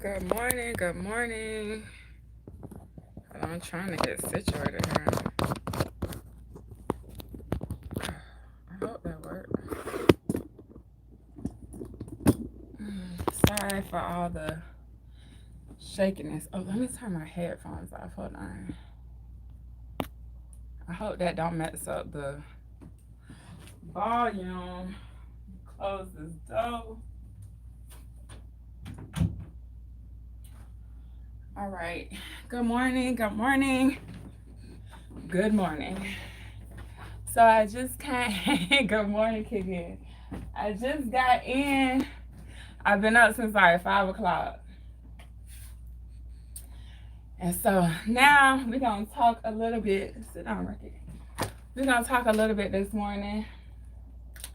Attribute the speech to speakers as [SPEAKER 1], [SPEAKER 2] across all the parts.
[SPEAKER 1] Good morning, good morning. Hold on, I'm trying to get situated here. I hope that worked. Sorry for all the shakiness. Oh, let me turn my headphones off. Hold on. I hope that don't mess up the volume. Close this door. All right. Good morning, good morning, good morning. So I just came. Good morning, Kiki. I just got in. I've been up since like 5 o'clock. And so now we're going to talk a little bit. Sit down, Ricky. We're going to talk a little bit this morning.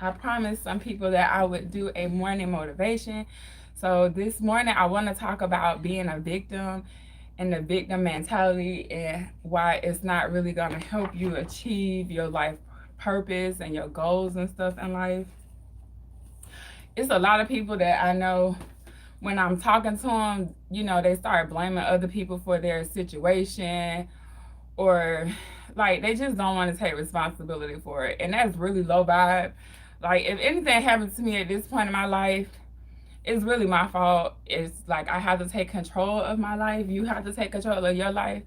[SPEAKER 1] I promised some people that I would do a morning motivation. So this morning I want to talk about being a victim and the victim mentality and why it's not really going to help you achieve your life purpose and your goals and stuff in life. It's a lot of people that I know when I'm talking to them, you know, they start blaming other people for their situation, or like they just don't want to take responsibility for it. And that's really low vibe. Like if anything happens to me at this point in my life, it's really my fault. It's like I have to take control of my life. You have to take control of your life.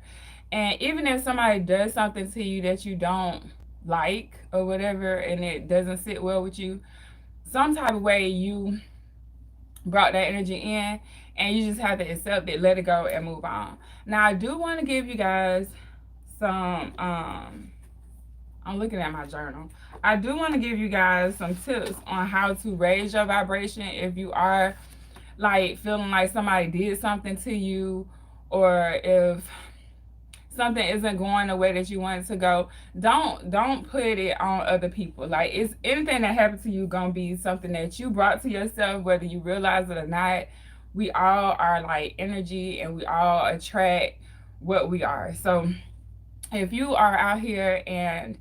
[SPEAKER 1] And even if somebody does something to you that you don't like or whatever, and it doesn't sit well with you, some type of way you brought that energy in, and you just have to accept it, let it go, and move on. Now I do want to give you guys some I'm looking at my journal. I do want to give you guys some tips on how to raise your vibration if you are like feeling like somebody did something to you, or if something isn't going the way that you want it to go. Don't put it on other people. Like it's anything that happened to you gonna be something that you brought to yourself, whether you realize it or not. We all are like energy, and we all attract what we are. So if you are out here and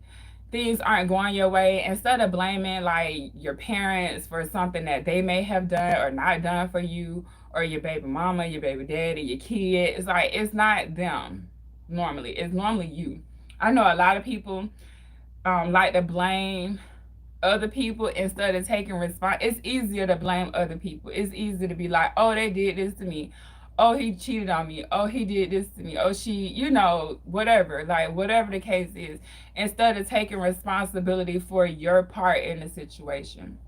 [SPEAKER 1] things aren't going your way, instead of blaming like your parents for something that they may have done or not done for you, or your baby mama, your baby daddy, your kid, it's like it's not them. Normally it's normally you. I know a lot of people like to blame other people instead of taking response. It's easier to blame other people. It's easy to be like, oh, they did this to me, oh, he cheated on me, oh, he did this to me, oh, she, you know, whatever, like whatever the case is, instead of taking responsibility for your part in the situation.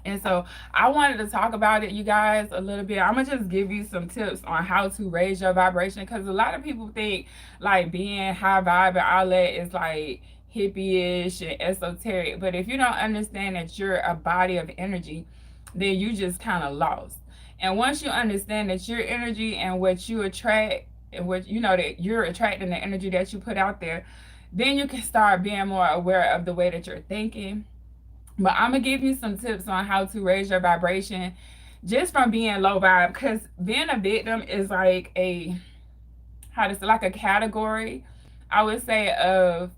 [SPEAKER 1] And so I wanted to talk about it, you guys, a little bit. I'm gonna just give you some tips on how to raise your vibration, because a lot of people think like being high vibe and all that is like hippie-ish and esoteric. But if you don't understand that you're a body of energy, then you just kind of lost. And once you understand that your energy and what you attract, and what you know that you're attracting the energy that you put out there, then you can start being more aware of the way that you're thinking. But I'm gonna give you some tips on how to raise your vibration just from being low vibe, because being a victim is like a, how to say, like a category, I would say, of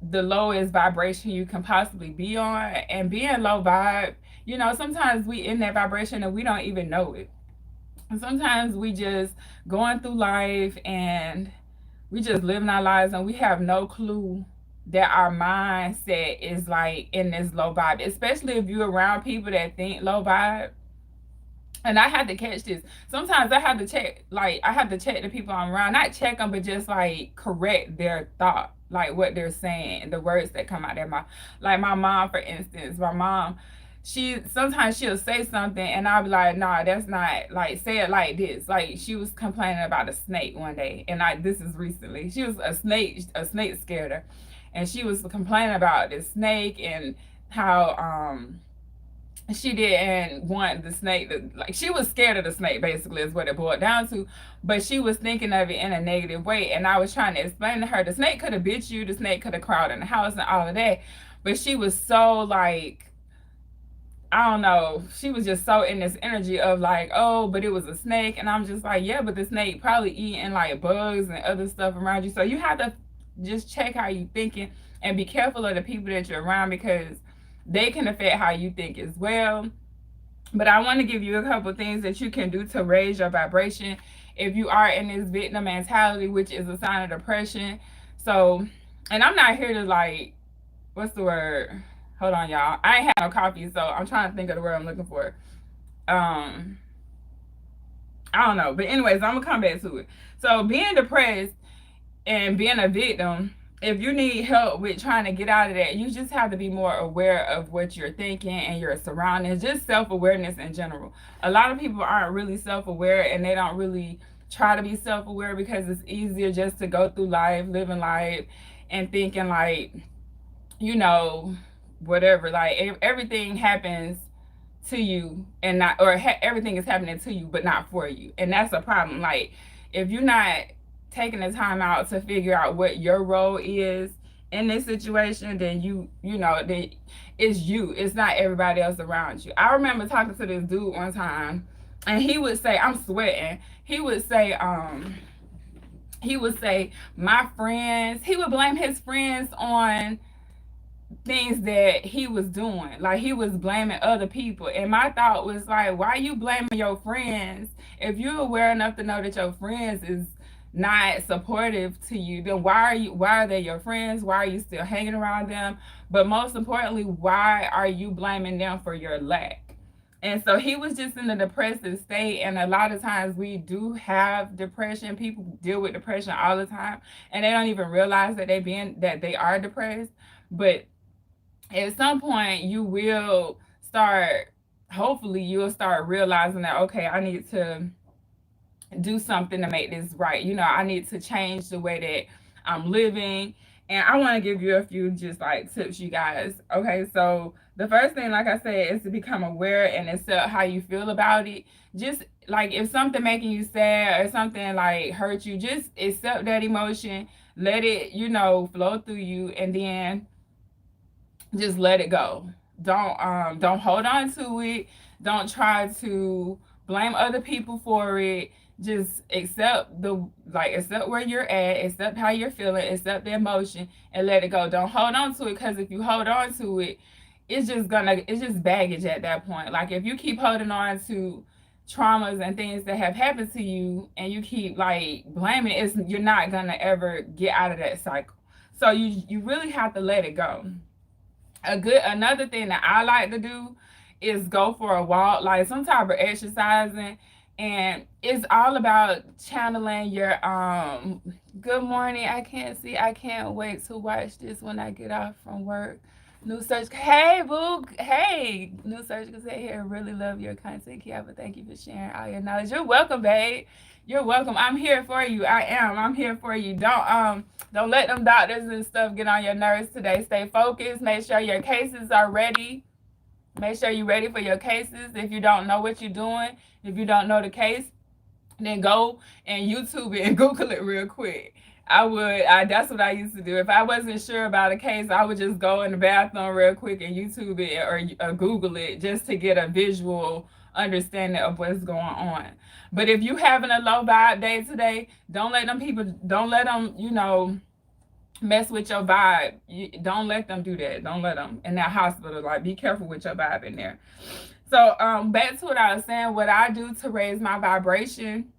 [SPEAKER 1] the lowest vibration you can possibly be on. And being low vibe, you know, sometimes we in that vibration and we don't even know it. And sometimes we just going through life and we just living our lives and we have no clue that our mindset is like in this low vibe, especially if you're around people that think low vibe. And I had to catch this. Sometimes I have to check, like I have to check the people I'm around, not check them, but just like correct their thought, like what they're saying, the words that come out their mouth. Like my mom, for instance, my mom, she sometimes she'll say something and I'll be like, nah, that's not, like, say it like this. Like she was complaining about a snake one day, and this is recently. She was a snake scared her, and she was complaining about this snake and how she didn't want the snake to, like, she was scared of the snake, basically, is what it boiled down to. But she was thinking of it in a negative way. And I was trying to explain to her, the snake could have bit you, the snake could have crawled in the house and all of that. But she was so like, I don't know, she was just so in this energy of like, oh, but it was a snake. And I'm just like, yeah, but the snake probably eating like bugs and other stuff around you. So you have to just check how you thinking and be careful of the people that you're around, because they can affect how you think as well. But I want to give you a couple things that you can do to raise your vibration if you are in this victim mentality, which is a sign of depression. So, and I'm not here to like, what's the word? Hold on, y'all. I ain't had no coffee, so I'm trying to think of the word I'm looking for. Um, I don't know. But anyways, I'm gonna come back to it. So being depressed and being a victim, if you need help with trying to get out of that, you just have to be more aware of what you're thinking and your surroundings, just self-awareness in general. A lot of people aren't really self-aware, and they don't really try to be self-aware because it's easier just to go through life, living life, and thinking like, you know, whatever, like everything happens to you and not, or everything is happening to you but not for you, and that's a problem. Like, if you're not taking the time out to figure out what your role is in this situation, then you know that it's you, it's not everybody else around you. I remember talking to this dude one time, and he would say, I'm sweating, he would say my friends, he would blame his friends on things that he was doing. Like, he was blaming other people. And my thought was like, why are you blaming your friends? If you're aware enough to know that your friends is not supportive to you, then why are they your friends? Why are you still hanging around them? But most importantly, why are you blaming them for your lack? And so he was just in a depressive state. And a lot of times we do have depression. People deal with depression all the time, and they don't even realize that they are depressed. But at some point you will start, hopefully you'll start realizing that, okay, I need to do something to make this right. You know, I need to change the way that I'm living. And I want to give you a few just like tips, you guys. Okay, so the first thing, like I said, is to become aware and accept how you feel about it. Just like if something making you sad or something like hurt you, just accept that emotion, let it, you know, flow through you, and then just let it go. Don't hold on to it. Don't try to blame other people for it. Just accept where you're at, accept how you're feeling, accept the emotion, and let it go. Don't hold on to it, because if you hold on to it, it's just baggage at that point. Like, if you keep holding on to traumas and things that have happened to you, and you keep like blaming it, you're not gonna ever get out of that cycle. So you really have to let it go. Another thing that I like to do is go for a walk, like some type of exercising. And it's all about channeling your good morning. I can't wait to watch this when I get off from work. New Search, hey boo, hey, New Search say here, really love your content, Kiara. Thank you for sharing all your knowledge. You're welcome, babe. You're welcome. I'm here for you. I'm here for you. Don't let them doctors and stuff get on your nerves today. Stay focused. Make sure your cases are ready. Make sure you're ready for your cases. If you don't know what you're doing, if you don't know the case, then go and YouTube it and Google it real quick. That's what I used to do. If I wasn't sure about a case, I would just go in the bathroom real quick and YouTube it, or Google it, just to get a visual understanding of what's going on. But if you having a low vibe day today, don't let them, mess with your vibe. Don't let them do that. Don't let them in that hospital. Like, be careful with your vibe in there. So back to what I was saying, what I do to raise my vibration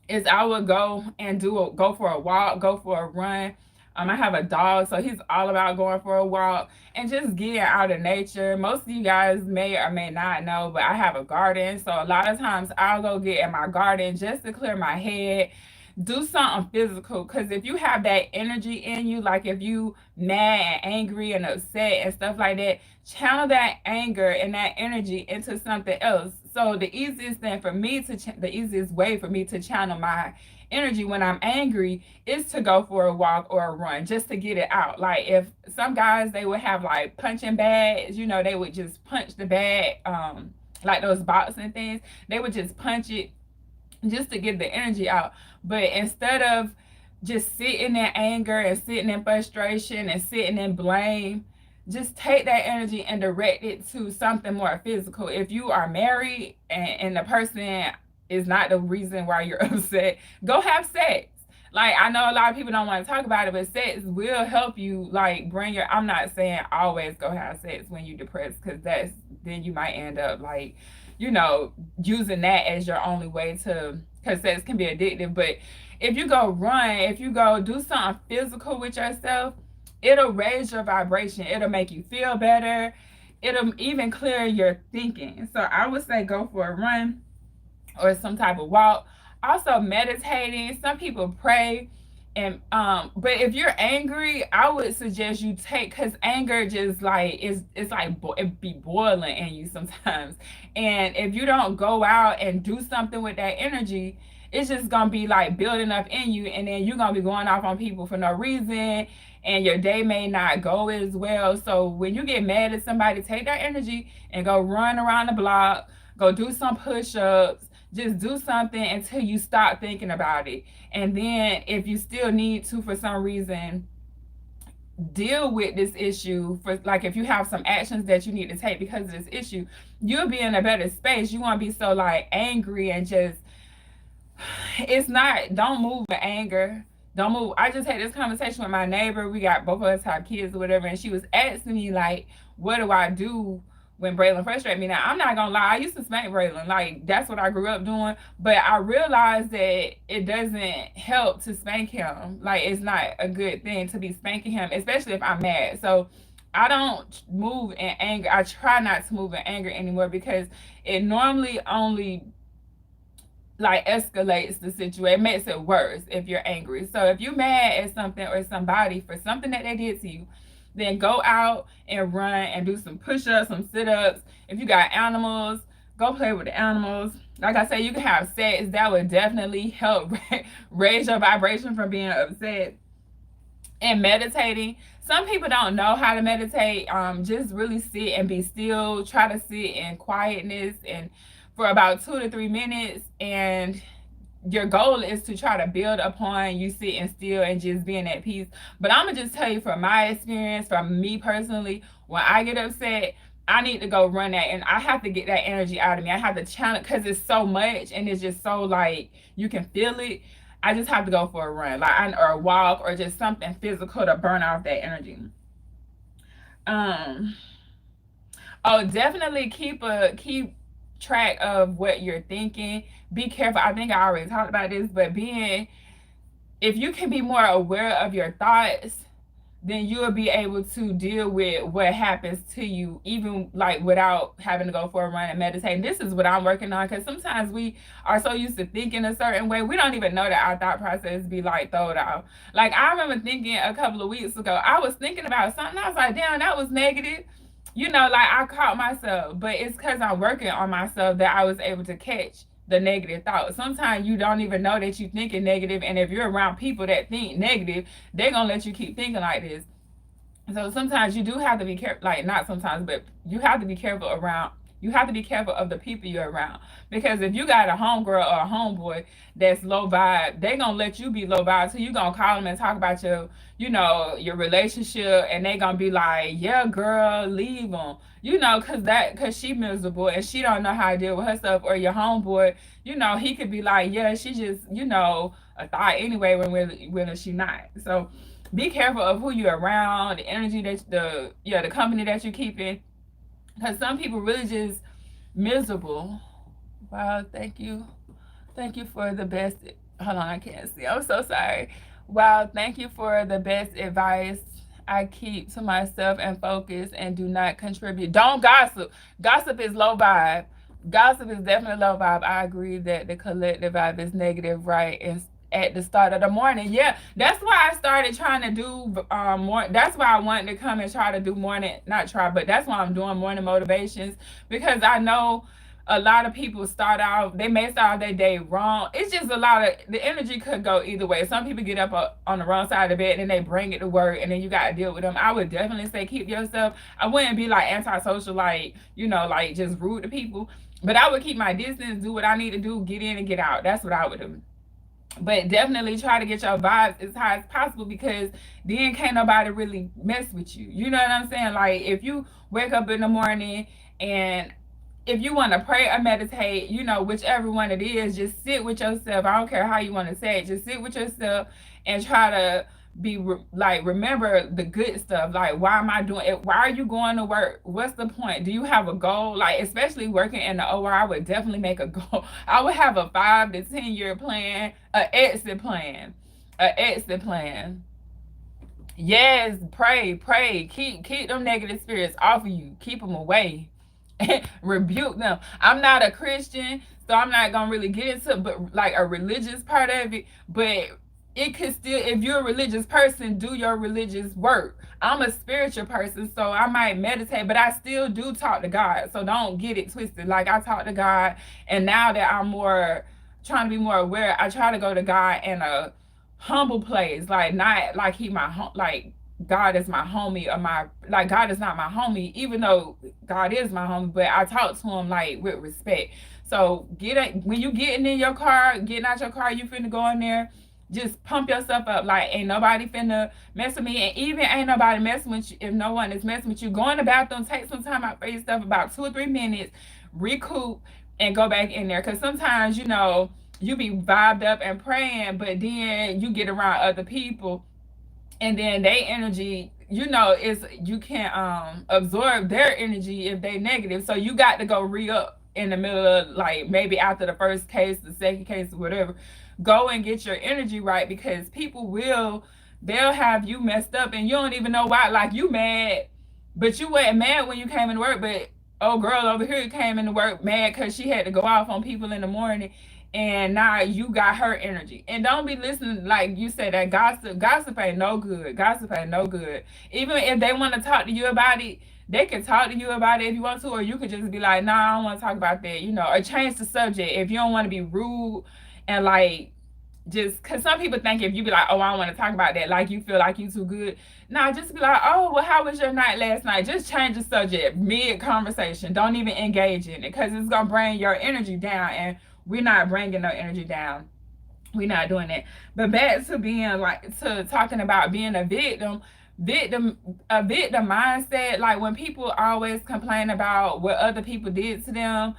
[SPEAKER 1] is I would go for a walk, go for a run. I have a dog, so he's all about going for a walk and just getting out of nature. Most of you guys may or may not know, but I have a garden. So a lot of times I'll go get in my garden just to clear my head, do something physical. Because if you have that energy in you, like if you mad and angry and upset and stuff like that, channel that anger and that energy into something else. So the easiest way for me to channel my energy when I'm angry is to go for a walk or a run, just to get it out. Like, if some guys, they would have like punching bags, they would just punch the bag, like those boxing things, they would just punch it just to get the energy out. But instead of just sitting in anger and sitting in frustration and sitting in blame, just take that energy and direct it to something more physical. If you are married and the person is not the reason why you're upset, go have sex. Like, I know a lot of people don't want to talk about it, but sex will help you, like, I'm not saying always go have sex when you're depressed, because then you might end up like, you know, using that as your only way to, because sex can be addictive. But if you go run, if you go do something physical with yourself, it'll raise your vibration. It'll make you feel better. It'll even clear your thinking. So I would say go for a run or some type of walk. Also meditating. Some people pray. And but if you're angry, I would suggest you take, because anger just like it's like it be boiling in you sometimes. And if you don't go out and do something with that energy, it's just gonna be like building up in you, and then you're gonna be going off on people for no reason, and your day may not go as well. So when you get mad at somebody, take that energy and go run around the block, go do some push-ups, just do something until you stop thinking about it. And then if you still need to, for some reason, deal with this issue, for like if you have some actions that you need to take because of this issue, you'll be in a better space. You won't be so like angry and just, it's not, don't move with anger. Don't move. I just had this conversation with my neighbor. We got both of us have kids or whatever, and she was asking me like, what do I do when Braylon frustrates me? Now I'm not gonna lie, I used to spank Braylon. Like that's what I grew up doing. But I realized that it doesn't help to spank him. Like it's not a good thing to be spanking him, especially if I'm mad. So I don't move in anger. I try not to move in anger anymore because it normally only like escalates the situation, it makes it worse if you're angry. So if you're mad at something or somebody for something that they did to you, then go out and run and do some push-ups, some sit-ups. If you got animals, go play with the animals. Like I said, you can have sex. That would definitely help raise your vibration from being upset. And meditating. Some people don't know how to meditate. Just really sit and be still. Try to sit in quietness and for about 2 to 3 minutes, and your goal is to try to build upon you sitting still and just being at peace. But I'm gonna just tell you from my experience, from me personally, when I get upset, I need to go run that, and I have to get that energy out of me. I have to channel because it's so much and it's just so like you can feel it. I just have to go for a run, or a walk, or just something physical to burn off that energy. Um. Oh, definitely keep track of what you're thinking. Be careful. I think I already talked about this, but if you can be more aware of your thoughts, then you'll be able to deal with what happens to you, even like without having to go for a run and meditate. And this is what I'm working on, because sometimes we are so used to thinking a certain way, we don't even know that our thought process be like thrown out. Like I remember thinking a couple of weeks ago, I was thinking about something, I was like, damn, that was negative. You know, like I caught myself, but it's because I'm working on myself that I was able to catch the negative thoughts. Sometimes you don't even know that you're thinking negative, and if you're around people that think negative, they're gonna let you keep thinking like this. So sometimes you do have to be careful, like not sometimes, but you have to be careful around, you have to be careful of the people you're around. Because if you got a homegirl or a homeboy that's low vibe, they gonna let you be low vibe. So you gonna call them and talk about your, you know, your relationship, and they gonna be like, yeah, girl, leave them. You know, cause she miserable and she don't know how to deal with herself. Or your homeboy, you know, he could be like, yeah, she just, you know, a thought anyway when she not. So be careful of who you're around, the energy that the company that you're keeping, because some people really just miserable. Wow, thank you for the best. Hold on, I can't see. I'm so sorry. Wow, thank you for the best advice. I keep to myself and focus and do not contribute. Don't gossip. Gossip is low vibe. Gossip is definitely low vibe. I agree that the collective vibe is negative, right? And at the start of the morning. Yeah, that's why I started trying to do more. That's why I wanted to come and try to do morning, not try, but that's why I'm doing morning motivations, because I know a lot of people start out, they may start their day wrong. It's just a lot of, the energy could go either way. Some people get up on the wrong side of the bed and they bring it to work, and then you got to deal with them. I would definitely say keep yourself. I wouldn't be like antisocial, like, you know, like just rude to people, but I would keep my distance, do what I need to do, get in and get out. That's what I would do. But definitely try to get your vibes as high as possible, because then can't nobody really mess with you. You know what I'm saying? Like if you wake up in the morning and if you want to pray or meditate, you know, whichever one it is, just sit with yourself. I don't care how you want to say it. Just sit with yourself and try to like remember the good stuff. Like, why am I doing it? Why are you going to work? What's the point? Do you have a goal? Like, especially working in the OR, I would definitely make a goal. I would have a 5 to 10 year plan, an exit plan, Yes, pray. Keep them negative spirits off of you. Keep them away. Rebuke them. I'm not a Christian, so I'm not gonna really get into but like a religious part of it. But it could still, if you're a religious person, do your religious work. I'm a spiritual person, so I might meditate, but I still do talk to God. So don't get it twisted. Like, I talk to God, and now that I'm more trying to be more aware, I try to go to God in a humble place, like not like he my home, like God is my homie, or my, like, God is not my homie, even though God is my homie, but I talk to him like with respect. So when you getting in your car, getting out your car, you finna go in there, just pump yourself up. Like, ain't nobody finna mess with me, and even ain't nobody messing with you. If no one is messing with you, go in the bathroom, take some time out for yourself, about 2 or 3 minutes, recoup, and go back in there. Because sometimes, you be vibed up and praying, but then you get around other people, and then they energy, is, you can't absorb their energy if they negative. So you got to go re-up in the middle of, like, maybe after the first case, the second case, or whatever. Go and get your energy right, because people they'll have you messed up and you don't even know why. Like, you mad, but you weren't mad when you came into work, but oh, girl over here came into work mad because she had to go off on people in the morning, and now you got her energy. And don't be listening, like you said, that gossip ain't no good. Gossip ain't no good. Even if they want to talk to you about it, they can talk to you about it if you want to, or you could just be like, nah, I don't want to talk about that, or change the subject if you don't want to be rude. And, like, just because some people think if you be like, oh, I don't want to talk about that, like, you feel like you too good. Nah, just be like, oh, well, how was your night last night? Just change the subject mid conversation. Don't even engage in it, because it's gonna bring your energy down, and we're not bringing no energy down. We're not doing that. But back to being, like, to talking about being a victim mindset. Like, when people always complain about what other people did to them,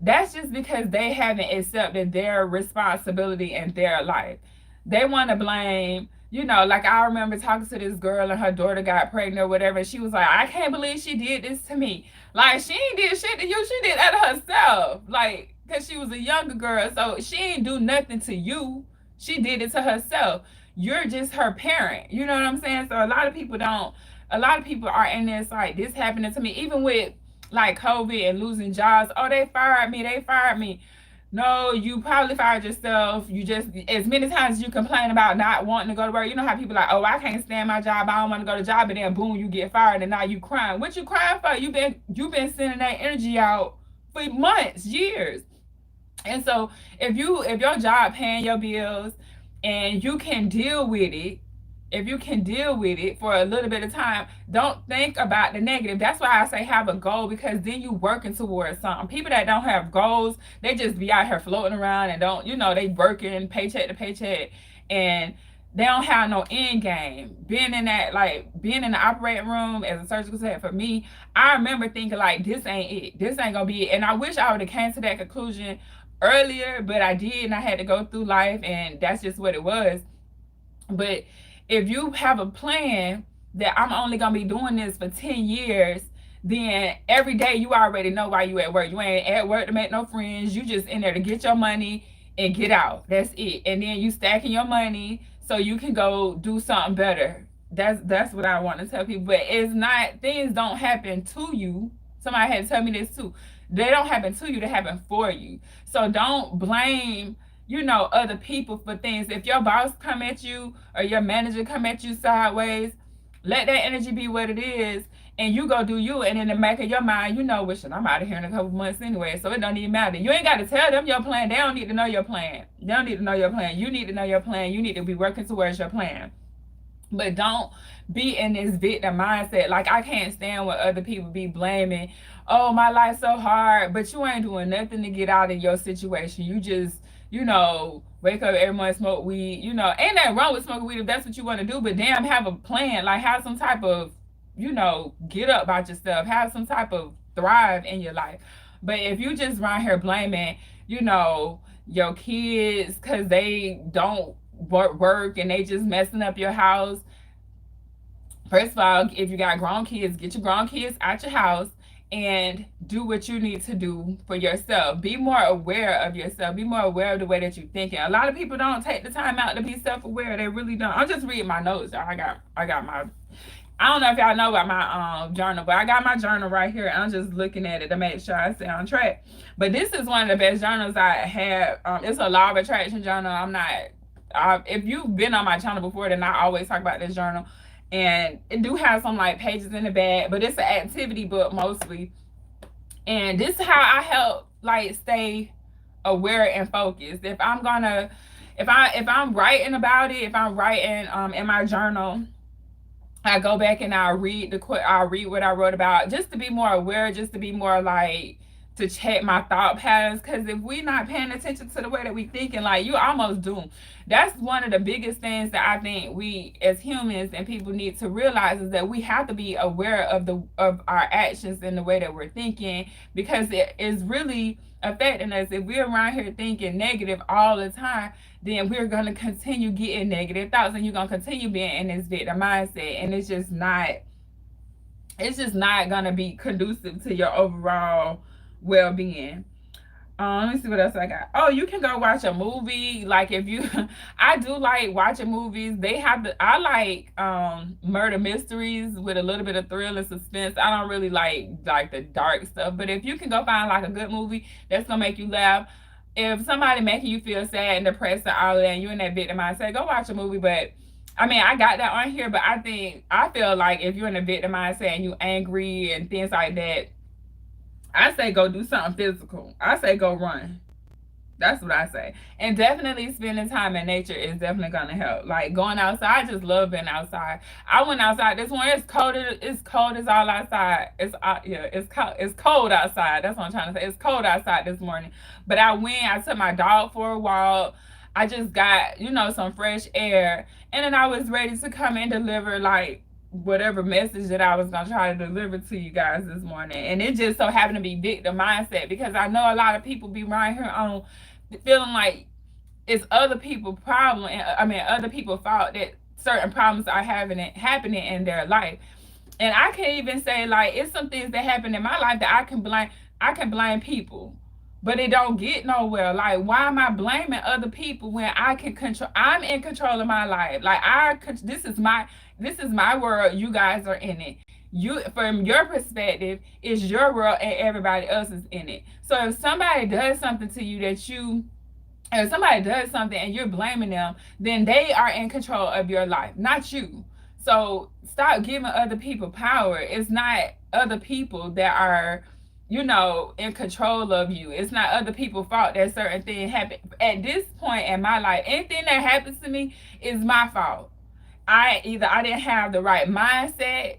[SPEAKER 1] that's just because they haven't accepted their responsibility in their life. They want to blame, like, I remember talking to this girl and her daughter got pregnant or whatever. She was like, I can't believe she did this to me. Like, she ain't did shit to you. She did that to herself. Like, because she was a younger girl. So she ain't do nothing to you. She did it to herself. You're just her parent. You know what I'm saying? So a lot of people are in this, like, this happening to me. Even with, like, COVID and losing jobs. Oh, they fired me. No, you probably fired yourself. You just, as many times as you complain about not wanting to go to work, you know how people are like, oh, I can't stand my job, I don't want to go to job, and then boom, you get fired, and now you crying. What you crying for? You've been sending that energy out for months, years. And so if your job paying your bills and you can deal with it, if you can deal with it for a little bit of time, don't think about the negative. That's why I say have a goal, because then you working towards something. People that don't have goals, they just be out here floating around and don't, they working paycheck to paycheck, and they don't have no end game. Being in the operating room as a surgical tech, for me, I remember thinking, like, this ain't it. This ain't gonna be it. And I wish I would have came to that conclusion earlier, but I did, and I had to go through life, and that's just what it was. But if you have a plan that I'm only gonna be doing this for 10 years, then every day you already know why you at work. You ain't at work to make no friends. You just in there to get your money and get out. That's it. And then you stacking your money so you can go do something better. That's what I want to tell people. But it's not, things don't happen to you. Somebody had to tell me this too. They don't happen to you, they happen for you. So don't blame other people for things. If your boss come at you or your manager come at you sideways, let that energy be what it is, and you go do you. And in the back of your mind, wishing I'm out of here in a couple months anyway, so it don't even matter. You ain't got to tell them your plan. They don't need to know your plan. They don't need to know your plan. You need to know your plan. You need to be working towards your plan. But don't be in this victim mindset. Like, I can't stand when other people be blaming, oh, my life's so hard, but you ain't doing nothing to get out of your situation. You just, wake up every morning, smoke weed. Ain't nothing wrong with smoking weed if that's what you want to do, but damn, have a plan. Like, have some type of, get up about yourself. Have some type of thrive in your life. But if you just around here blaming, your kids because they don't work and they just messing up your house. First of all, if you got grown kids, get your grown kids out your house and do what you need to do for yourself. Be more aware of yourself. Be more aware of the way that you're thinking. A lot of people don't take the time out to be self-aware. They really don't. I'm just reading my notes. I got my, I don't know if y'all know about my journal, but I got my journal right here. I'm just looking at it to make sure I stay on track. But this is one of the best journals I have. It's a law of attraction journal. If you've been on my channel before, then I always talk about this journal. And it do have some like pages in the back, but it's an activity book mostly. And this is how I help like stay aware and focused. If I'm writing about it, if I'm writing in my journal, I go back and I'll read what I wrote about, just to be more aware, just to be more like, to check my thought patterns. Because if we're not paying attention to the way that we thinking, like, you almost doomed. That's one of the biggest things that I think we as humans and people need to realize, is that we have to be aware of our actions and the way that we're thinking, because it is really affecting us. If we're around here thinking negative all the time, then we're going to continue getting negative thoughts, and you're going to continue being in this victim mindset, and it's just not going to be conducive to your overall well-being. Let me see what else I got. Oh, you can go watch a movie. Like, if you, I do like watching movies. I like murder mysteries with a little bit of thrill and suspense. I don't really like the dark stuff. But if you can go find like a good movie that's gonna make you laugh, if somebody making you feel sad and depressed and all that, and you're in that victim mindset, go watch a movie. But I mean, I got that on here, but I feel like if you're in a victim mindset and you angry and things like that, I say go do something physical. I say go run. That's what I say. And definitely spending time in nature is definitely gonna help. Like going outside, I just love being outside. I went outside this morning. It's cold as all outside. It's cold outside. That's what I'm trying to say. It's cold outside this morning. But I took my dog for a walk. I just got, some fresh air. And then I was ready to come and deliver like whatever message that I was gonna try to deliver to you guys this morning. And it just so happened to be victim mindset, because I know a lot of people be right here on feeling like it's other people's problem, other people's fault that certain problems are happening in their life. And I can't even say, like, it's some things that happen in my life that I can blame people, but it don't get nowhere. Like, why am I blaming other people when I'm in control of my life? Like, this is my world. You guys are in it. From your perspective, it's your world and everybody else is in it. So if somebody does something to you if somebody does something and you're blaming them, then they are in control of your life, not you. So stop giving other people power. It's not other people that are, in control of you. It's not other people's fault that certain things happen. At this point in my life, anything that happens to me is my fault. I didn't have the right mindset.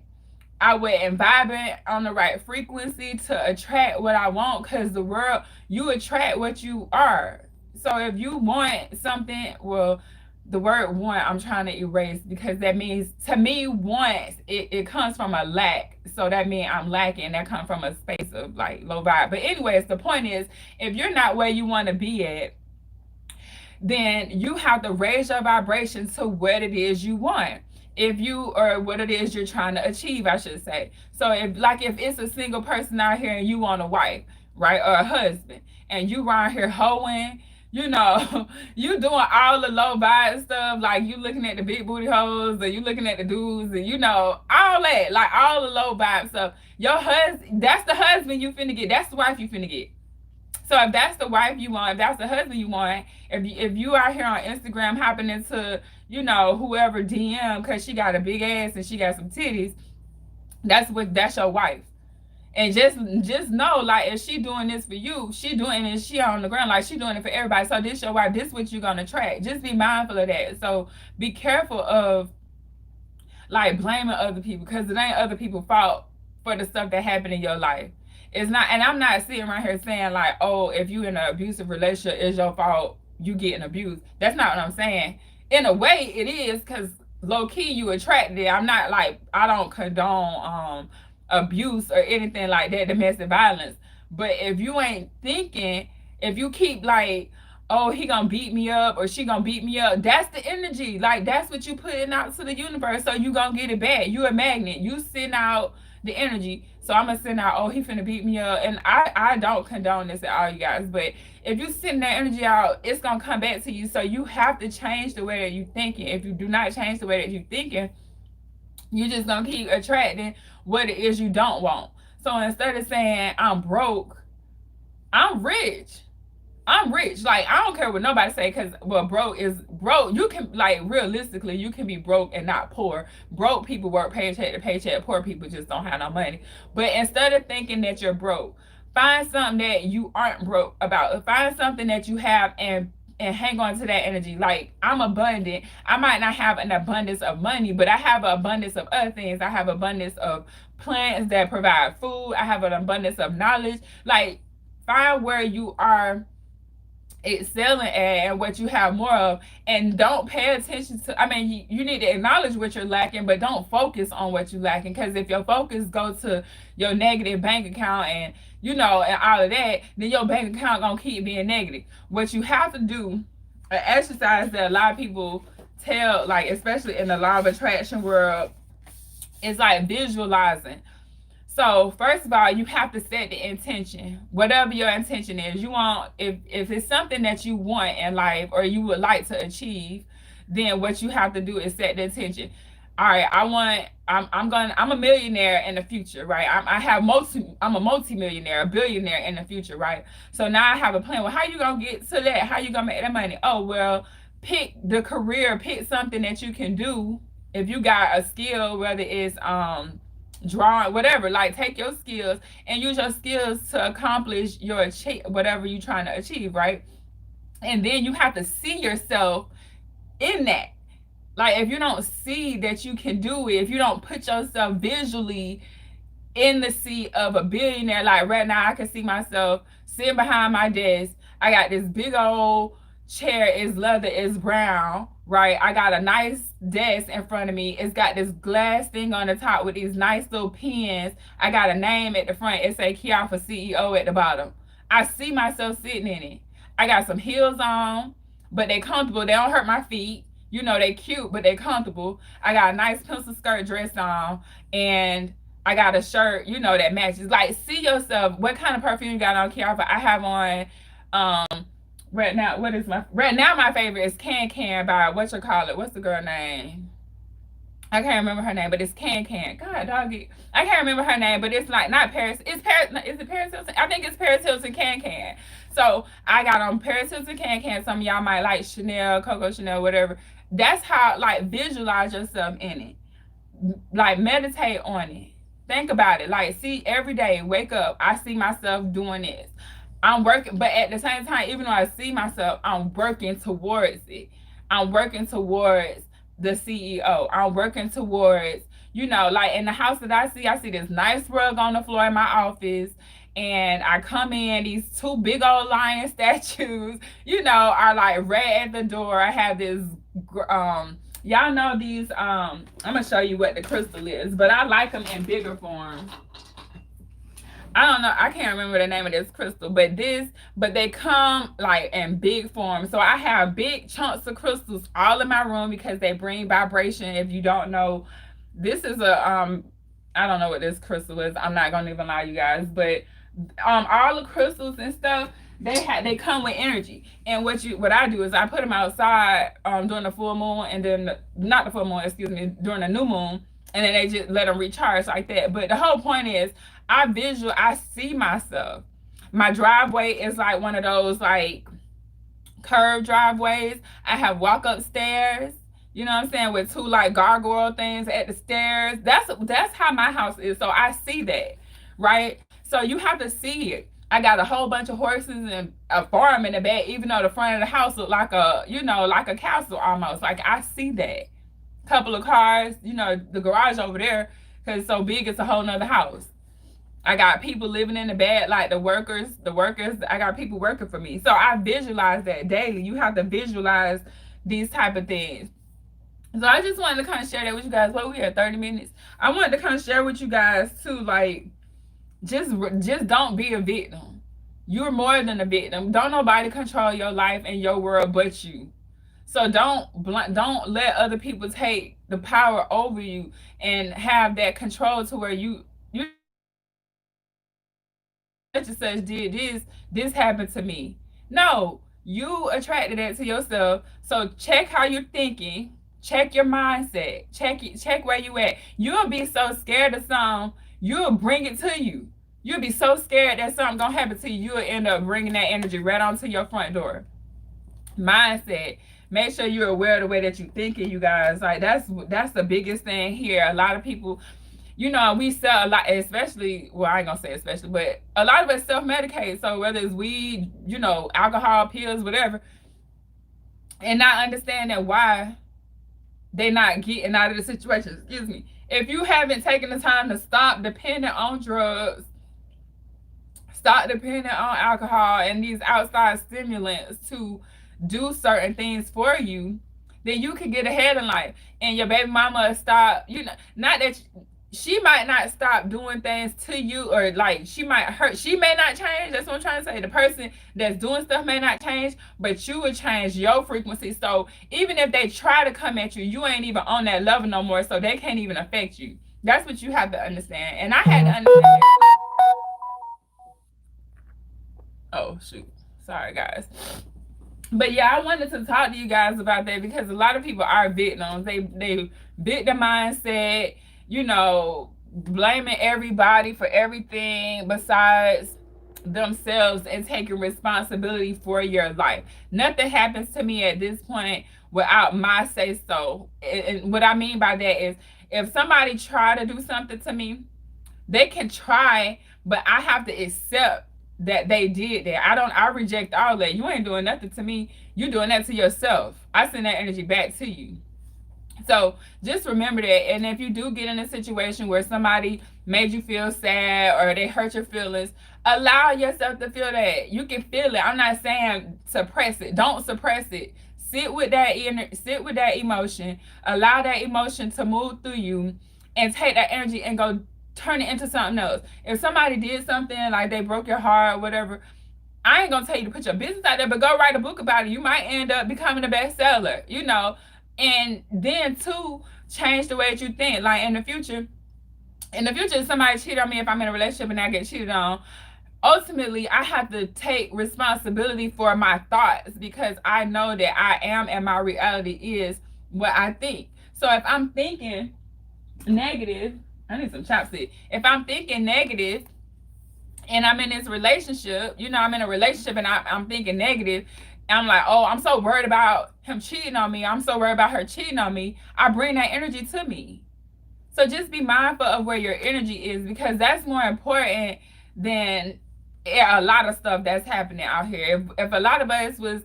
[SPEAKER 1] I wasn't vibing on the right frequency to attract what I want, because the world, you attract what you are. So if you want something, well, the word want I'm trying to erase, because that means, to me, want, it comes from a lack. So that means I'm lacking. That comes from a space of like low vibe. But anyways, the point is, if you're not where you want to be at, then you have to raise your vibration to what it is you want. Or what it is you're trying to achieve, I should say. So if it's a single person out here and you want a wife, right, or a husband, and you around here hoeing, you doing all the low vibe stuff, like you looking at the big booty hoes, or you looking at the dudes, and all that, like all the low vibe stuff. Your husband, that's the husband you finna get. That's the wife you finna get. So if that's the wife you want, if that's the husband you want, if you out here on Instagram hopping into, whoever DM because she got a big ass and she got some titties, that's your wife. And just know, like, if she doing this for you, she doing it, she on the ground, like she doing it for everybody. So this your wife, this what you're gonna attract. Just be mindful of that. So be careful of like blaming other people, because it ain't other people's fault for the stuff that happened in your life. It's not, and I'm not sitting right here saying like, oh, if you in an abusive relationship, it's your fault you getting abused. That's not what I'm saying. In a way, it is, because low key you attracted it. I'm not like, I don't condone abuse or anything like that, domestic violence. But if you ain't thinking, if you keep like, oh, he gonna beat me up or she gonna beat me up. That's the energy. Like, that's what you putting out to the universe. So you gonna get it back. You a magnet. You send out the energy. So I'm gonna send out, oh, he finna beat me up. And I don't condone this at all, you guys. But if you send that energy out, it's gonna come back to you. So you have to change the way that you thinking. If you do not change the way that you thinking, you just gonna keep attracting what it is you don't want. So instead of saying I'm broke, I'm rich. I'm rich. Like, I don't care what nobody say, because well, broke is broke. You can, like, realistically, you can be broke and not poor. Broke people work paycheck to paycheck. Poor people just don't have no money. But instead of thinking that you're broke, find something that you aren't broke about. Find something that you have and hang on to that energy. Like, I'm abundant. I might not have an abundance of money, but I have an abundance of other things. I have abundance of plants that provide food. I have an abundance of knowledge. Like, find where you are excelling at and what you have more of, and don't pay attention to, I mean, you need to acknowledge what you're lacking, but don't focus on what you're lacking, because if your focus goes to your negative bank account and and all of that, then your bank account gonna keep being negative. What you have to do, an exercise that a lot of people tell, like especially in the law of attraction world, is like visualizing. So first of all, you have to set the intention. Whatever your intention is, you want, if it's something that you want in life or you would like to achieve, then what you have to do is set the intention. All right, I'm a millionaire in the future, right? I'm a multi-millionaire, a billionaire in the future, right? So now I have a plan. Well, how you gonna get to that? How you gonna make that money? Oh, well, pick the career, pick something that you can do. If you got a skill, whether it's drawing, whatever, like take your skills and use your skills to accomplish your whatever you're trying to achieve, right? And then you have to see yourself in that. Like, if you don't see that you can do it, if you don't put yourself visually in the seat of a billionaire, like right now I can see myself sitting behind my desk. I got this big old chair, it's leather, it's brown, right? I got a nice desk in front of me. It's got this glass thing on the top with these nice little pens. I got a name at the front. It say Kia for CEO at the bottom. I see myself sitting in it. I got some heels on, but they comfortable. They don't hurt my feet. They cute, but they comfortable. I got a nice pencil skirt dress on, and I got a shirt, that matches. Like, see yourself. What kind of perfume you got on, Kia? I have on right now, my favorite is Can by what's the girl name? I can't remember her name, but it's Can. God, doggy. I can't remember her name, but it's like not Paris. Is it Paris Hilton? I think it's Paris Hilton Can. So I got on Paris Hilton Can. Some of y'all might like Chanel, Coco Chanel, whatever. That's how, like, visualize yourself in it. Like, meditate on it. Think about it. Like, see, every day, wake up, I see myself doing this. I'm working, but at the same time, even though I see myself, I'm working towards it. I'm working towards the CEO. I'm working towards, like in the house that I see this nice rug on the floor in my office. And I come in, these two big old lion statues, are like right at the door. I have this, y'all know these, I'm gonna show you what the crystal is, but I like them in bigger form. I don't know, I can't remember the name of this crystal, but they come like in big form. So I have big chunks of crystals all in my room because they bring vibration. If you don't know, this is I don't know what this crystal is. I'm not gonna even lie, you guys, but all the crystals and stuff, they come with energy. And what I do is I put them outside during the full moon, and then not the full moon, excuse me, during the new moon, and then they just let them recharge like that. But the whole point is, I see myself. My driveway is like one of those like curved driveways. I have walk up stairs, you know what I'm saying, with two like gargoyle things at the stairs. That's how my house is. So I see that, right? So you have to see it. I got a whole bunch of horses and a farm in the back, even though the front of the house look like like a castle almost. Like, I see that. Couple of cars, the garage over there, because it's so big, it's a whole nother house. I got people living in the back, like the workers, I got people working for me. So I visualize that daily. You have to visualize these type of things. So I just wanted to kind of share that with you guys. Well, we had 30 minutes. I wanted to kind of share with you guys too, like, just don't be a victim. You're more than a victim. Don't nobody control your life and your world but you. So don't let other people take the power over you and have that control to where you such and such did this happened to me. No, you attracted that to yourself. So check how you're thinking, check your mindset, check where you at. You'll be so scared of something, you'll bring it to you. You'll be so scared that something gonna happen to you, you'll end up bringing that energy right onto your front door. Mindset. Make sure you're aware of the way that you're thinking, you guys. Like that's the biggest thing here. A lot of people, we sell a lot, especially, well, I ain't gonna say especially, but a lot of us self-medicate. So whether it's weed, alcohol, pills, whatever, and not understanding why they're not getting out of the situation. Excuse me. If you haven't taken the time to stop depending on drugs, stop depending on alcohol and these outside stimulants to do certain things for you, then you can get ahead in life. And your baby mama stop, not that she might not stop doing things to you, or like she may not change. That's what I'm trying to say. The person that's doing stuff may not change, but you would change your frequency. So even if they try to come at you, you ain't even on that level no more, so they can't even affect you. That's what you have to understand. And I had to understand. Oh shoot. Sorry guys. But yeah, I wanted to talk to you guys about that because a lot of people are victims. They victim mindset, blaming everybody for everything besides themselves and taking responsibility for your life. Nothing happens to me at this point without my say so. And what I mean by that is if somebody try to do something to me, they can try, but I have to accept that they did that. I reject all that. You ain't doing nothing to me. You doing that to yourself. I send that energy back to you. So just remember that. And if you do get in a situation where somebody made you feel sad or they hurt your feelings, allow yourself to feel that. You can feel it. I'm not saying suppress it. Don't suppress it. Sit with that emotion. Allow that emotion to move through you and take that energy and go turn it into something else. If somebody did something like they broke your heart or whatever, I ain't gonna tell you to put your business out there, but go write a book about it. You might end up becoming a bestseller, and then too, change the way that you think. Like in the future, if somebody cheated on me, if I'm in a relationship and I get cheated on, ultimately I have to take responsibility for my thoughts because I know that I am and my reality is what I think. So if I'm thinking negative, I need some chopstick. If I'm thinking negative and I'm in this relationship, I'm in a relationship and I'm thinking negative, I'm like, oh, I'm so worried about him cheating on me. I'm so worried about her cheating on me. I bring that energy to me. So just be mindful of where your energy is because that's more important than a lot of stuff that's happening out here. If a lot of us was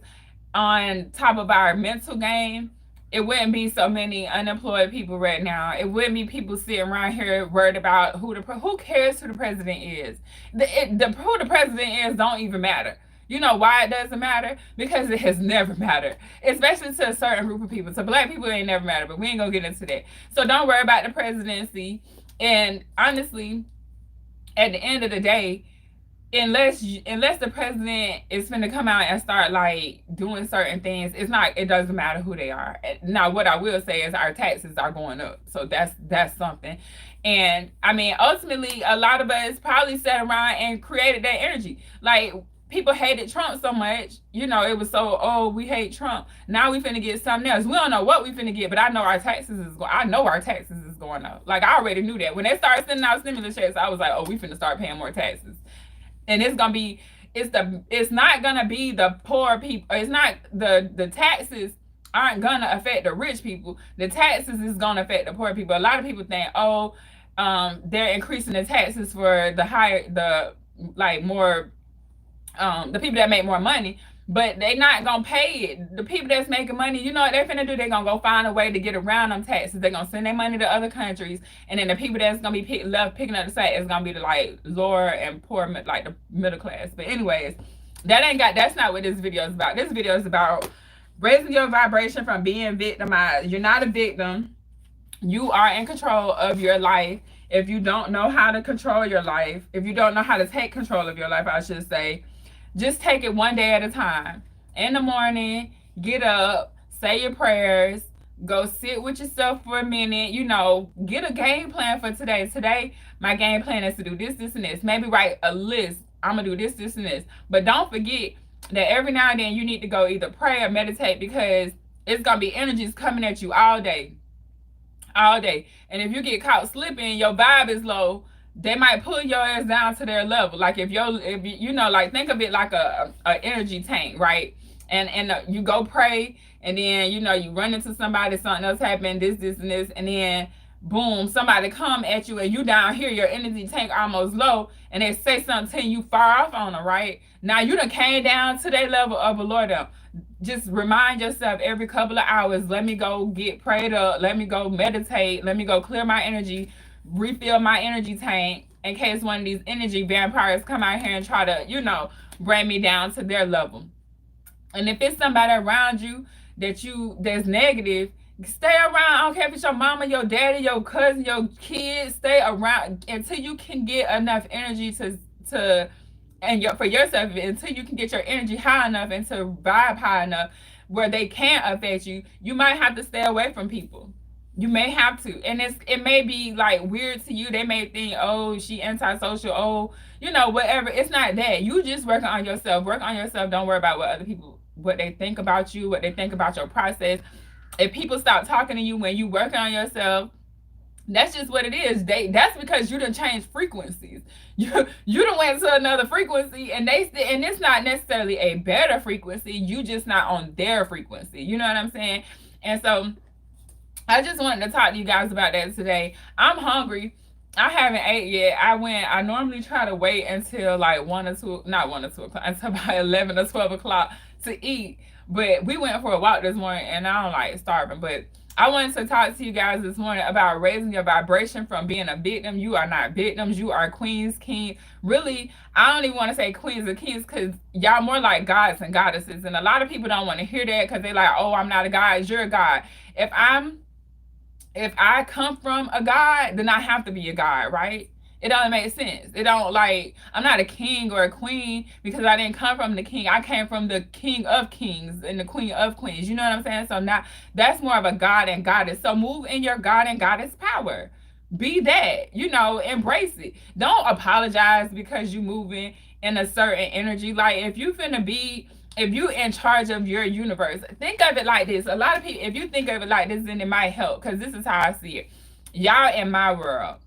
[SPEAKER 1] on top of our mental game, it wouldn't be so many unemployed people right now. It wouldn't be people sitting around here worried about who cares who the president is. Who the president is don't even matter. You know why it doesn't matter? Because it has never mattered, especially to a certain group of people. So black people ain't never mattered, but we ain't gonna get into that. So don't worry about the presidency. And honestly, at the end of the day, unless the president is finna come out and start like doing certain things, it doesn't matter who they are. Now what I will say is our taxes are going up, so that's something. And I mean, ultimately a lot of us probably sat around and created that energy. Like people hated Trump so much, it was so, oh, we hate Trump, now we finna get something else. We don't know what we finna get, but I know our taxes is going up. Like I already knew that when they started sending out stimulus checks, I was like, oh, we finna start paying more taxes. And it's not gonna be the poor people. It's not the taxes aren't gonna affect the rich people. The taxes is gonna affect the poor people. A lot of people think, oh, they're increasing the taxes for more the people that make more money, but they not gonna pay it. The people that's making money, you know what they're finna do? They're gonna go find a way to get around them taxes. They're gonna send their money to other countries, and then the people that's gonna be picking up the slack is gonna be the like lower and poor, like the middle class. But anyways, that's not what this video is about. This video is about raising your vibration from being victimized. You're not a victim. You are in control of your life. If you don't know how to control your life, if you don't know how to take control of your life, I should say, Just take it one day at a time. In the morning, get up, say your prayers, go sit with yourself for a minute, get a game plan for today. Today, my game plan is to do this, this, and this. Maybe write a list. I'm going to do this, this, and this. But don't forget that every now and then you need to go either pray or meditate, because it's going to be energies coming at you all day. All day. And if you get caught slipping, your vibe is low, they might pull your ass down to their level. Like if like think of it like a energy tank, right? And you go pray, and then you run into somebody, something else happened, this and this, and then boom, somebody come at you and you down here, your energy tank almost low, and they say something to you far off on them, right? Now you done came down to their level of a Lord. Just remind yourself every couple of hours, let me go get prayed up, let me go meditate, let me go clear my energy, refill my energy tank, in case one of these energy vampires come out here and try to, bring me down to their level. And if it's somebody around you that's negative, stay around. I don't care if it's your mama, your daddy, your cousin, your kids. Stay around until you can get enough energy for yourself, until you can get your energy high enough and to vibe high enough where they can't affect you. You might have to stay away from people. You may have to. And it may be like weird to you. They may think, oh, she antisocial, oh, whatever. It's not that. You just working on yourself. Work on yourself. Don't worry about what other people, what they think about you, what they think about your process. If people stop talking to you when you working on yourself, that's just what it is. That's because you done changed frequencies. You done went to another frequency, and it's not necessarily a better frequency. You just not on their frequency. You know what I'm saying? And so I just wanted to talk to you guys about that today. I'm hungry. I haven't ate yet. I normally try to wait until like 1 or 2, not 1 or 2 o'clock, until about 11 or 12 o'clock to eat. But we went for a walk this morning, and I don't like starving. But I wanted to talk to you guys this morning about raising your vibration from being a victim. You are not victims. You are queens, kings. Really, I don't even want to say queens or kings, because y'all more like gods and goddesses. And a lot of people don't want to hear that, because they're like, oh, I'm not a god. You're a god. If I come from a god, then I have to be a god, right? It doesn't make sense. It don't, like, I'm not a king or a queen because I didn't come from the king. I came from the king of kings and the queen of queens. You know what I'm saying? So now that's more of a god and goddess. So move in your god and goddess power. Be that, embrace it. Don't apologize because you moving in a certain energy. Like if you in charge of your universe, think of it like this. A lot of people, if you think of it like this, then it might help, because this is how I see it. Y'all in my world.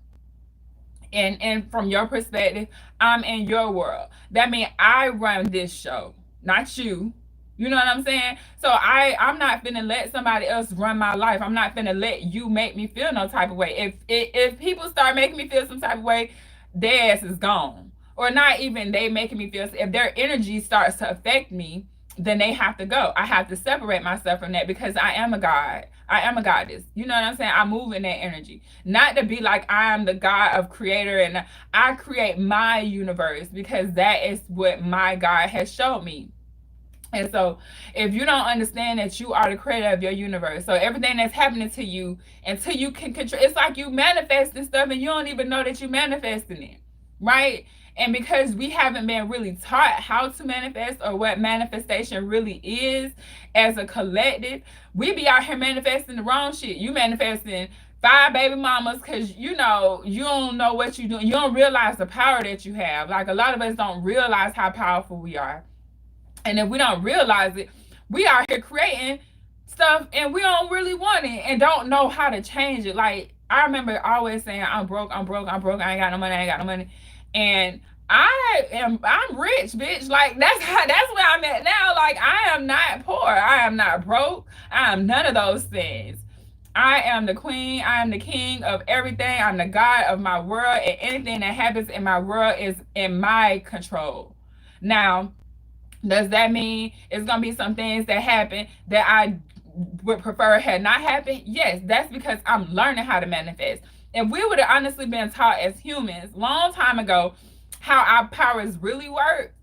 [SPEAKER 1] And from your perspective, I'm in your world. That means I run this show, not you. You know what I'm saying? So I'm not finna let somebody else run my life. I'm not finna let you make me feel no type of way. If people start making me feel some type of way, their ass is gone. Or not even they making me feel, if their energy starts to affect me, then they have to go. I have to separate myself from that, because I am a god. I am a goddess. You know what I'm saying? I move in that energy. Not to be like I am the God of creator and I create my universe, because that is what my God has showed me. And so if you don't understand that you are the creator of your universe, so everything that's happening to you, until you can control, it's like you manifesting stuff and you don't even know that you manifesting it, right? And because we haven't been really taught how to manifest, or what manifestation really is as a collective, we be out here manifesting the wrong shit. You manifesting 5 baby mamas because you don't know what you're doing. You don't realize the power that you have. Like a lot of us don't realize how powerful we are. And if we don't realize it, we are here creating stuff and we don't really want it and don't know how to change it. Like I remember always saying, I'm broke, I ain't got no money. And I'm rich, bitch. Like that's where I'm at now. Like I am not poor. I am not broke. I am none of those things. I am the queen. I am the king of everything. I'm the god of my world, and anything that happens in my world is in my control. Now, does that mean it's gonna be some things that happen that I would prefer had not happened? Yes, that's because I'm learning how to manifest. If we would have honestly been taught as humans long time ago how our powers really work,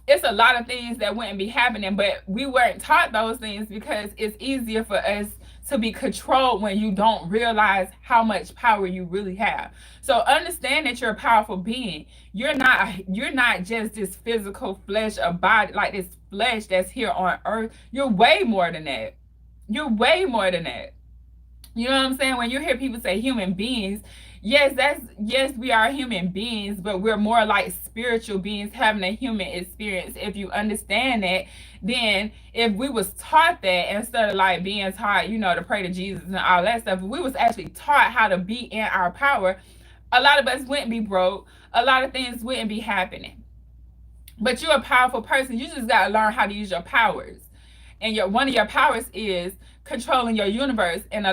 [SPEAKER 1] it's a lot of things that wouldn't be happening, but we weren't taught those things because it's easier for us to be controlled when you don't realize how much power you really have. So understand that you're a powerful being. You're not just this physical flesh, a body, like this flesh that's here on earth. You're way more than that. You're way more than that. You know what I'm saying? When you hear people say human beings, yes, we are human beings, but we're more like spiritual beings having a human experience. If you understand that, then if we was taught that instead of like being taught, to pray to Jesus and all that stuff, if we was actually taught how to be in our power, a lot of us wouldn't be broke. A lot of things wouldn't be happening. But you're a powerful person. You just gotta learn how to use your powers. And one of your powers is controlling your universe and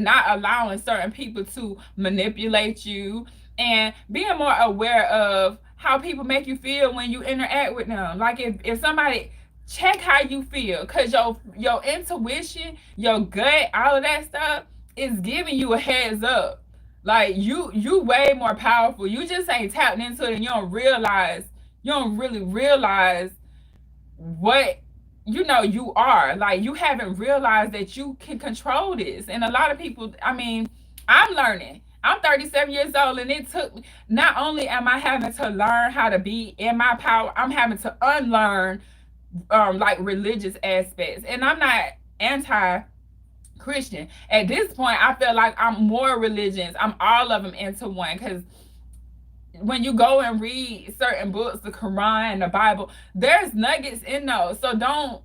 [SPEAKER 1] not allowing certain people to manipulate you, and being more aware of how people make you feel when you interact with them. Like if somebody, check how you feel, because your intuition, your gut, all of that stuff is giving you a heads up. Like you way more powerful. You just ain't tapped into it, and you don't really realize what you are. Like, you haven't realized that you can control this. And a lot of people, I'm learning. I'm 37 years old, and it took, not only am I having to learn how to be in my power, I'm having to unlearn like religious aspects. And I'm not anti-Christian. At this point, I feel like I'm more religions. I'm all of them into one, because when you go and read certain books, the Quran and the Bible, there's nuggets in those. So don't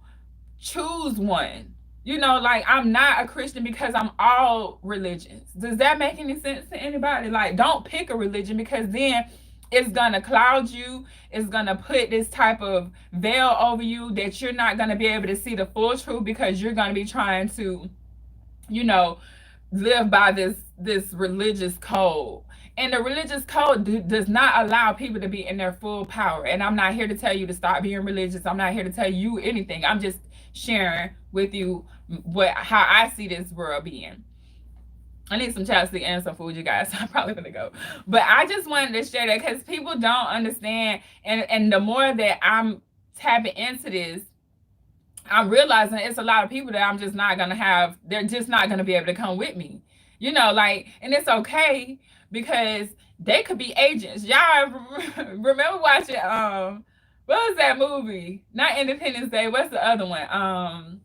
[SPEAKER 1] choose one. Like, I'm not a Christian because I'm all religions. Does that make any sense to anybody? Like, don't pick a religion, because then it's gonna cloud you. It's gonna put this type of veil over you that you're not gonna be able to see the full truth, because you're gonna be trying to, live by this religious code. And the religious code does not allow people to be in their full power. And I'm not here to tell you to stop being religious. I'm not here to tell you anything. I'm just sharing with you how I see this world being. I need some chapstick and some food, you guys. So I'm probably gonna go. But I just wanted to share that, because people don't understand. And the more that I'm tapping into this, I'm realizing it's a lot of people that I'm just not gonna have. They're just not gonna be able to come with me. And it's okay, because they could be agents. Y'all remember watching what was that movie? Not Independence Day. What's the other one?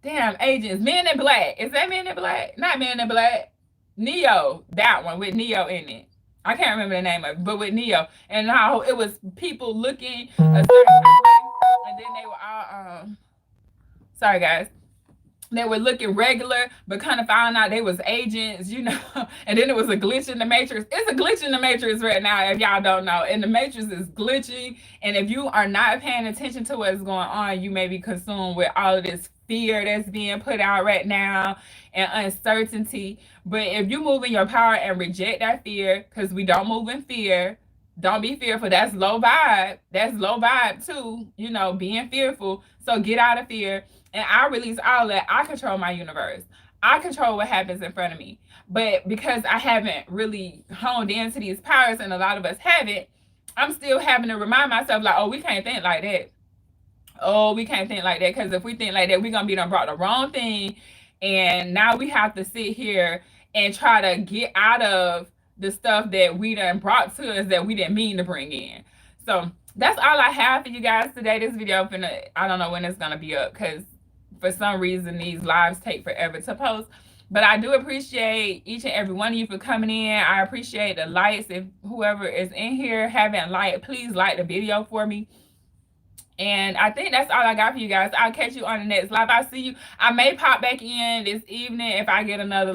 [SPEAKER 1] Damn, agents. Men in Black. Is that Men in Black? Not Men in Black. Neo. That one with Neo in it. I can't remember the name of it, but with Neo, and how it was people looking a certain way, and then they were all sorry guys, they were looking regular, but kind of found out they was agents, and then it was a glitch in the matrix. It's a glitch in the matrix right now, if y'all don't know. And the matrix is glitching, and if you are not paying attention to what's going on, you may be consumed with all of this fear that's being put out right now, and uncertainty. But if you move in your power and reject that fear, because we don't move in fear. Don't be fearful. That's low vibe. That's low vibe too, being fearful. So get out of fear. And I release all that. I control my universe. I control what happens in front of me. But because I haven't really honed into these powers, and a lot of us haven't, I'm still having to remind myself, like, oh, we can't think like that. Oh, we can't think like that, because if we think like that, we're going to be done brought the wrong thing. And now we have to sit here and try to get out of the stuff that we done brought to us that we didn't mean to bring in. So that's all I have for you guys today. This video, I don't know when it's going to be up, because for some reason these lives take forever to post. But I do appreciate each and every one of you for coming in. I appreciate the likes. If whoever is in here haven't liked, please like the video for me. And I think that's all I got for you guys. I'll catch you on the next live. I'll see you. I may pop back in this evening if I get another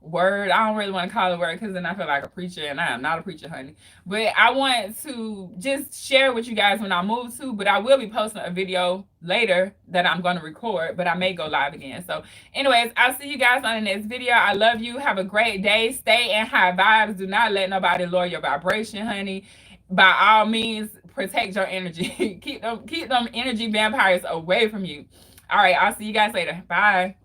[SPEAKER 1] word. I don't really want to call it word, because then I feel like a preacher, and I am not a preacher, honey. But I want to just share with you guys when I move to. But I will be posting a video later that I'm going to record, but I may go live again. So anyways, I'll see you guys on the next video. I love you. Have a great day. Stay in high vibes. Do not let nobody lower your vibration, honey. By all means, protect your energy. keep them energy vampires away from you. All right, I'll see you guys later. Bye.